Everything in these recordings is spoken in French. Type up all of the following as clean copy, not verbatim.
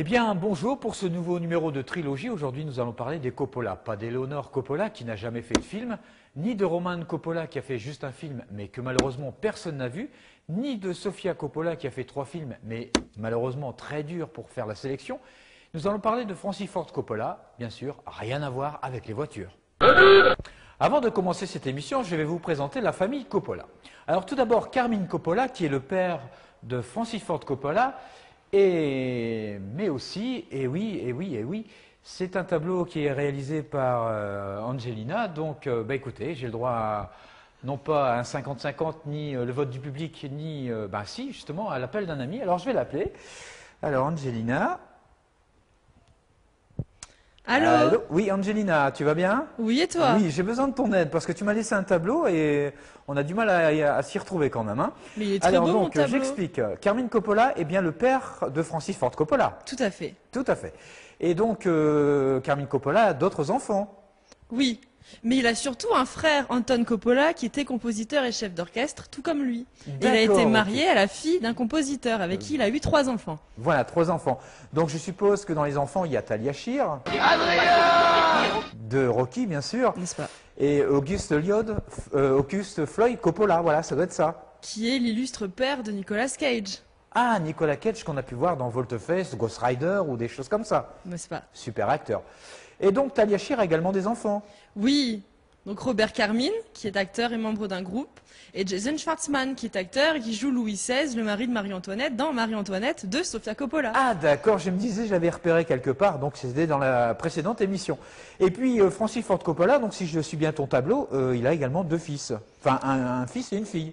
Eh bien, bonjour pour ce nouveau numéro de trilogie. Aujourd'hui, nous allons parler des Coppola. Pas d'Eleonore Coppola, qui n'a jamais fait de film, ni de Roman Coppola, qui a fait juste un film, mais que malheureusement personne n'a vu, ni de Sofia Coppola, qui a fait 3 films, mais malheureusement très dur pour faire la sélection. Nous allons parler de Francis Ford Coppola, bien sûr, rien à voir avec les voitures. Avant de commencer cette émission, je vais vous présenter la famille Coppola. Alors tout d'abord, Carmine Coppola, qui est le père de Francis Ford Coppola, mais aussi, et oui, c'est un tableau qui est réalisé par Angelina, donc écoutez, j'ai le droit à, non pas à un 50-50, ni le vote du public, ni, si, justement, à l'appel d'un ami. Alors je vais l'appeler. Alors Angelina. Allô? Oui, Angelina, tu vas bien? Oui, et toi? Oui, j'ai besoin de ton aide parce que tu m'as laissé un tableau et on a du mal à s'y retrouver quand même. Hein. Mais il est très beau, mon tableau. J'explique. Carmine Coppola est bien le père de Francis Ford Coppola. Tout à fait. Tout à fait. Et donc, Carmine Coppola a d'autres enfants. Oui, mais il a surtout un frère, Anton Coppola, qui était compositeur et chef d'orchestre, tout comme lui. Il a été marié à la fille d'un compositeur avec qui il a eu 3 enfants. Voilà, 3 enfants. Donc je suppose que dans les enfants, il y a Talia Shire, de Rocky, bien sûr. N'est-ce pas? Et Auguste Floyd Coppola, voilà, ça doit être ça. Qui est l'illustre père de Nicolas Cage. Ah, Nicolas Cage qu'on a pu voir dans Volte-Face, Ghost Rider ou des choses comme ça. N'est-ce pas? Super acteur. Et donc Talia Shire a également des enfants. Oui, donc Robert Carmine, qui est acteur et membre d'un groupe, et Jason Schwartzman, qui est acteur et qui joue Louis XVI, le mari de Marie-Antoinette, dans Marie-Antoinette de Sofia Coppola. Ah d'accord, je me disais, j'avais repéré quelque part, donc c'était dans la précédente émission. Et puis Francis Ford Coppola, donc si je suis bien ton tableau, il a également 2 fils. Enfin, un fils et une fille.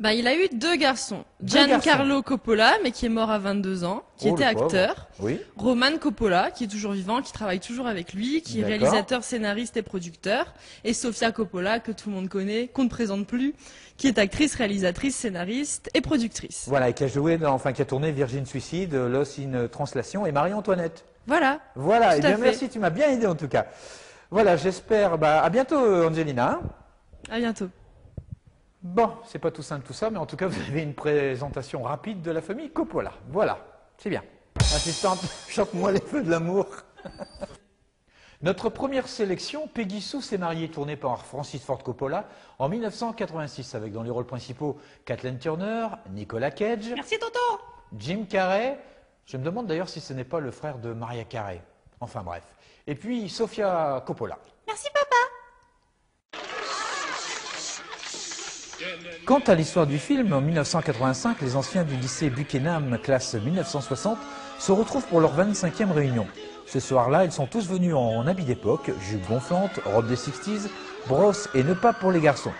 Il a eu 2 garçons. Giancarlo Coppola, mais qui est mort à 22 ans, qui était acteur. Oui. Roman Coppola, qui est toujours vivant, qui travaille toujours avec lui, qui est réalisateur, scénariste et producteur. Et Sofia Coppola, que tout le monde connaît, qu'on ne présente plus, qui est actrice, réalisatrice, scénariste et productrice. Voilà, et qui a joué, qui a tourné Virgin Suicide, Lost in Translation et Marie-Antoinette. Voilà. Voilà, et bien merci, tu m'as bien aidé en tout cas. Voilà, j'espère, à bientôt Angelina. À bientôt. Bon, c'est pas tout simple tout ça, mais en tout cas, vous avez une présentation rapide de la famille Coppola. Voilà, c'est bien. Assistante, chante-moi les feux de l'amour. Notre première sélection, Peggy Sue s'est mariée, tournée par Francis Ford Coppola en 1986, avec dans les rôles principaux Kathleen Turner, Nicolas Cage, merci Toto, Jim Carrey. Je me demande d'ailleurs si ce n'est pas le frère de Maria Carey. Enfin bref. Et puis Sofia Coppola. merci papa. Quant à l'histoire du film, en 1985, les anciens du lycée Buckingham, classe 1960, se retrouvent pour leur 25e réunion. Ce soir-là, ils sont tous venus en habit d'époque, jupe gonflante, robe des 60s, brosse et nœud pape pour les garçons.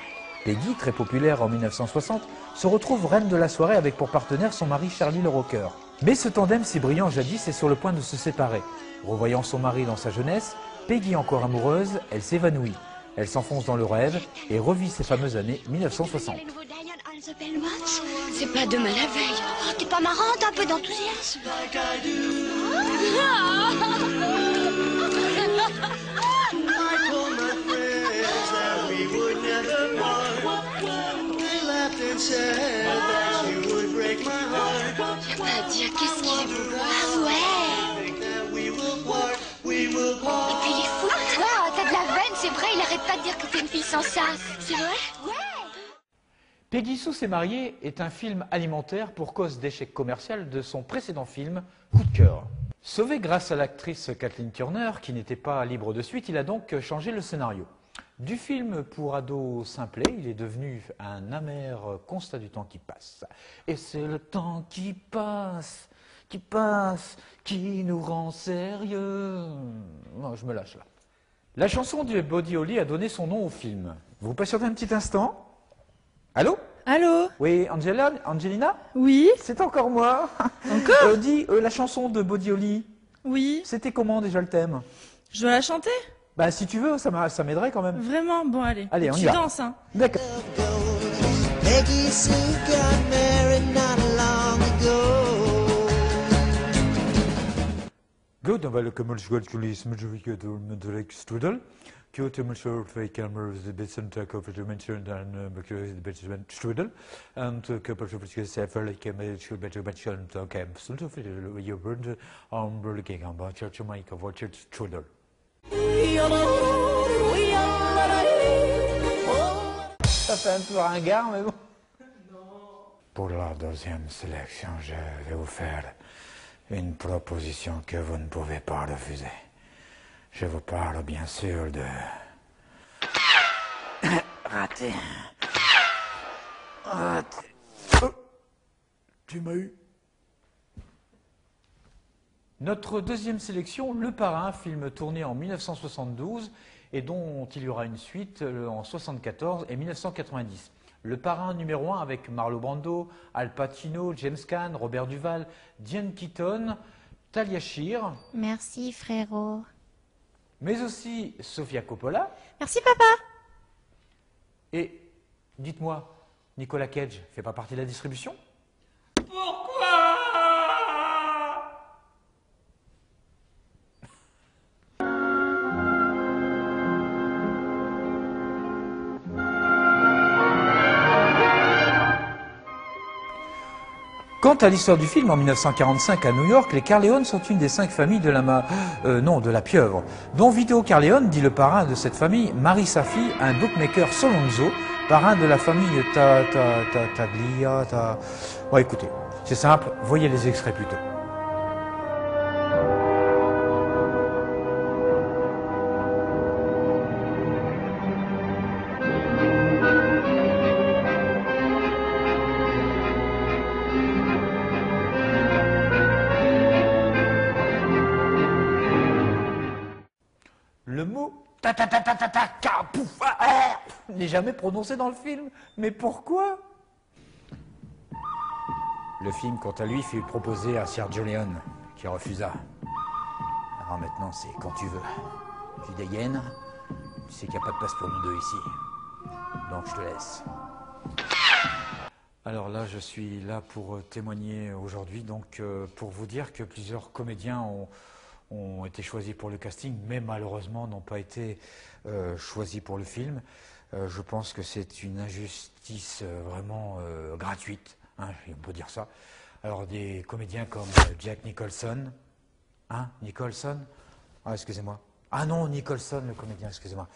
Peggy, très populaire en 1960, se retrouve reine de la soirée avec pour partenaire son mari Charlie le rocker. Mais ce tandem si brillant jadis est sur le point de se séparer. Revoyant son mari dans sa jeunesse, Peggy encore amoureuse, elle s'évanouit. Elle s'enfonce dans le rêve et revit ses fameuses années 1960. C'est pas demain la veille. Oh, t'es pas marrante, un peu d'enthousiasme. Y'a pas à dire, qu'est-ce qu'il est beau gosse. Ah ouais. Et puis il est fou. Toi, t'as de la veine, c'est vrai, il arrête pas de dire que t'es une fille sans sas. C'est vrai? Ouais. Peggy Sue s'est mariée est un film alimentaire pour cause d'échec commercial de son précédent film, Coup de cœur. Sauvé grâce à l'actrice Kathleen Turner, qui n'était pas libre de suite, il a donc changé le scénario. Du film pour ados simplet, il est devenu un amer constat du temps qui passe. Et c'est le temps qui passe, qui nous rend sérieux. Non, je me lâche là. La chanson de Buddy Holly a donné son nom au film. Vous patientez un petit instant? Allô? Allô? Oui, Angelina? Oui? C'est encore moi. Encore? Dis, la chanson de Bodioli, Oui? c'était comment déjà le thème? Je dois la chanter? Bah si tu veux, ça m'aiderait quand même. Vraiment? Bon, allez. Allez, on y Tu va. danses, hein? D'accord. Peggy Sue got married not long ago. Goed, dan wil ik hem eens goed lezen met de strudel. Goed, hem zo twee kamers de beetje te kopen de mensen dan de beetje strudel. En te kopen zo veel zeven ik heb het goed beetje beetje te kopen. Soms of je bent aan burger aan wat je Jamaica wat je strudel. Ça fait un peu ringard, mais bon. Pour la deuxième sélection, je vais vous faire une proposition que vous ne pouvez pas refuser. Je vous parle bien sûr de... Raté. Raté. Oh, tu m'as eu. Notre deuxième sélection, Le Parrain, film tourné en 1972 et dont il y aura une suite en 1974 et 1990. Le Parrain numéro 1 avec Marlon Brando, Al Pacino, James Caan, Robert Duvall, Diane Keaton, Talia Shire. Merci, frérot. Mais aussi Sofia Coppola. Merci, papa. Et dites-moi, Nicolas Cage fait pas partie de la distribution? Quant à l'histoire du film, en 1945 à New York, les Corleone sont une des 5 familles de la pieuvre, dont Vito Corleone, dit le parrain de cette famille, marie sa fille à un bookmaker Solonzo, parrain de la famille Taglia. Bon, écoutez, c'est simple, voyez les extraits plutôt. Le mot n'est jamais prononcé dans le film. Mais pourquoi? Le film, quant à lui, fut proposé à Sergio Leone, qui refusa. Alors maintenant, c'est quand tu veux. Tu dégaines, tu sais qu'il n'y a pas de place pour nous deux ici. Donc je te laisse. Alors là, je suis là pour témoigner aujourd'hui, donc pour vous dire que plusieurs comédiens ont été choisis pour le casting, mais malheureusement n'ont pas été choisis pour le film. Je pense que c'est une injustice vraiment gratuite, hein, on peut dire ça. Alors des comédiens comme Jack Nicholson, hein, Nicholson, ah excusez-moi, ah non, Nicholson le comédien, excusez-moi,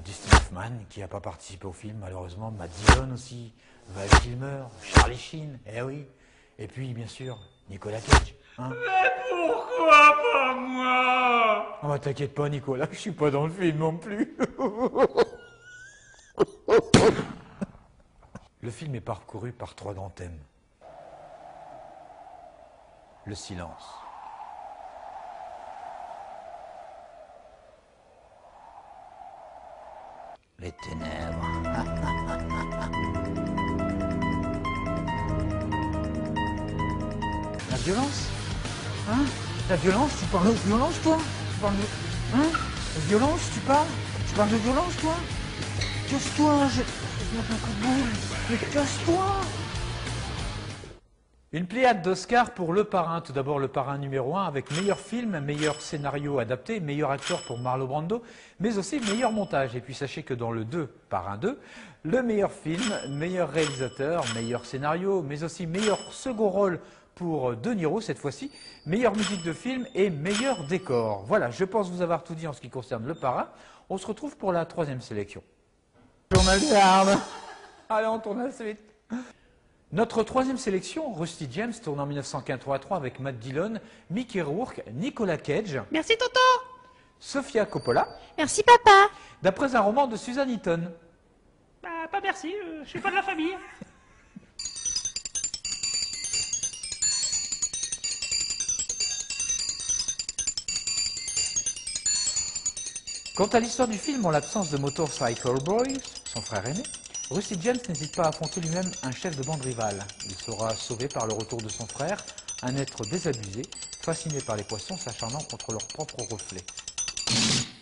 Dustin Hoffman qui n'a pas participé au film malheureusement, Matt Dillon aussi, Val Kilmer, Charlie Sheen, eh oui, et puis bien sûr Nicolas Cage. Hein. Mais pourquoi pas moi? Oh bah t'inquiète pas Nicolas, je suis pas dans le film non plus. Le film est parcouru par 3 grands thèmes. Le silence. Les ténèbres. La violence. Hein? La violence, tu parles de violence, toi? Tu parles de... Hein? La violence, tu parles? Tu parles de violence, toi? Casse-toi, je monte un coup de boule. Mais casse-toi! Une pléiade d'Oscars pour Le Parrain. Tout d'abord, Le Parrain numéro 1 avec meilleur film, meilleur scénario adapté, meilleur acteur pour Marlon Brando, mais aussi meilleur montage. Et puis sachez que dans le 2, Parrain 2, le meilleur film, meilleur réalisateur, meilleur scénario, mais aussi meilleur second rôle pour De Niro cette fois-ci, meilleure musique de film et meilleur décor. Voilà, je pense vous avoir tout dit en ce qui concerne Le Parrain. On se retrouve pour la 3e sélection. Journal de l'arme. Allez, on tourne la suite. Notre 3e sélection, Rusty James, tourne en 1983 avec Matt Dillon, Mickey Rourke, Nicolas Cage. Merci, Tonton. Sofia Coppola, Merci, papa. d'après un roman de Susan Eaton. Bah, pas merci, je suis pas de la famille. Quant à l'histoire du film, en l'absence de Motorcycle Boy, son frère aîné, Rusty James n'hésite pas à affronter lui-même un chef de bande rivale. Il sera sauvé par le retour de son frère, un être désabusé, fasciné par les poissons s'acharnant contre leur propre reflet.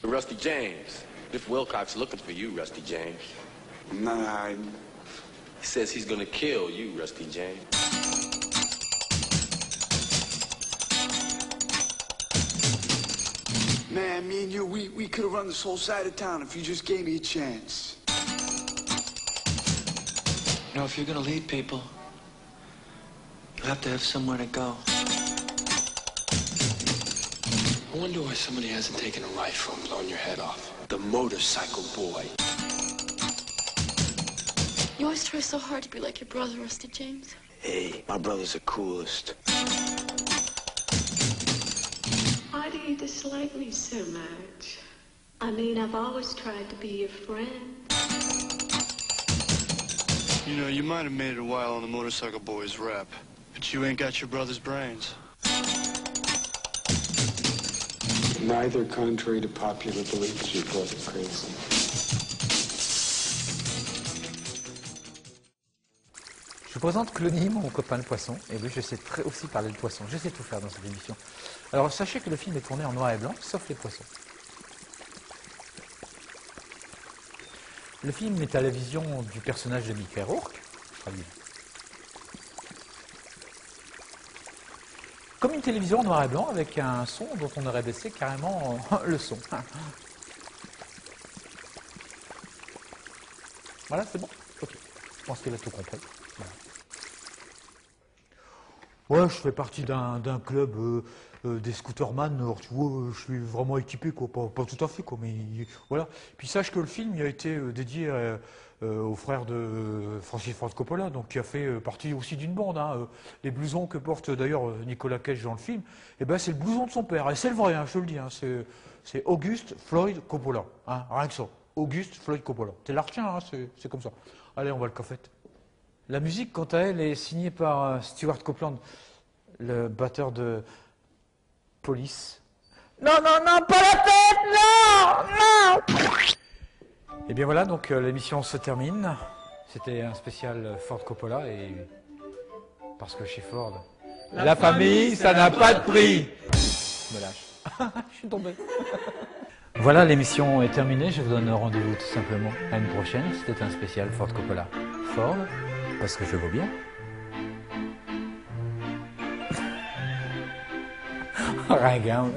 Rusty James, Biff Wilcox looking for you, Rusty James. Nah, He says he's gonna kill you, Rusty James. man, me and you, we could have run this whole side of town if you just gave me a chance. You know, if you're gonna lead people, you have to have somewhere to go. I wonder why somebody hasn't taken a rifle and blown your head off. The motorcycle boy. You always try so hard to be like your brother, Rusty James. Hey, my brother's the coolest. Why do you dislike me so much? I mean, I've always tried to be your friend. You know, you might have made it a while on the Motorcycle Boys rep, but you ain't got your brother's brains. Neither, contrary to popular belief, is your brother crazy. Je vous présente Clony, mon copain le poisson. Et oui, je sais aussi parler de poisson. Je sais tout faire dans cette émission. Alors, sachez que le film est tourné en noir et blanc, sauf les poissons. Le film est à la vision du personnage de Mickey Rourke. Comme une télévision en noir et blanc avec un son dont on aurait baissé carrément le son. Voilà, c'est bon? Ok. Je pense qu'il a tout compris. Voilà. Ouais, je fais partie d'un club des scooterman. Alors, tu vois, je suis vraiment équipé, quoi. Pas tout à fait, quoi, mais voilà. Puis sache que le film il a été dédié au frère de Francis Ford Coppola, donc qui a fait partie aussi d'une bande. Hein. Les blousons que porte d'ailleurs Nicolas Cage dans le film, eh ben, c'est le blouson de son père. Et c'est le vrai, hein, je te le dis. Hein, c'est Auguste Floyd Coppola. Hein, rien que ça. Auguste Floyd Coppola. C'est l'artien, hein, c'est comme ça. Allez, on va le cafette. La musique, quant à elle, est signée par Stewart Copeland, le batteur de Police. Non, non, non, pas la tête, non, non. Et bien voilà, donc l'émission se termine. C'était un spécial Ford Coppola et parce que chez Ford, la famille, ça n'a pas de prix. Je me lâche. Je suis tombé. Voilà, l'émission est terminée. Je vous donne rendez-vous tout simplement à une prochaine. C'était un spécial Ford Coppola. Ford, parce que je vaux bien. Ringard.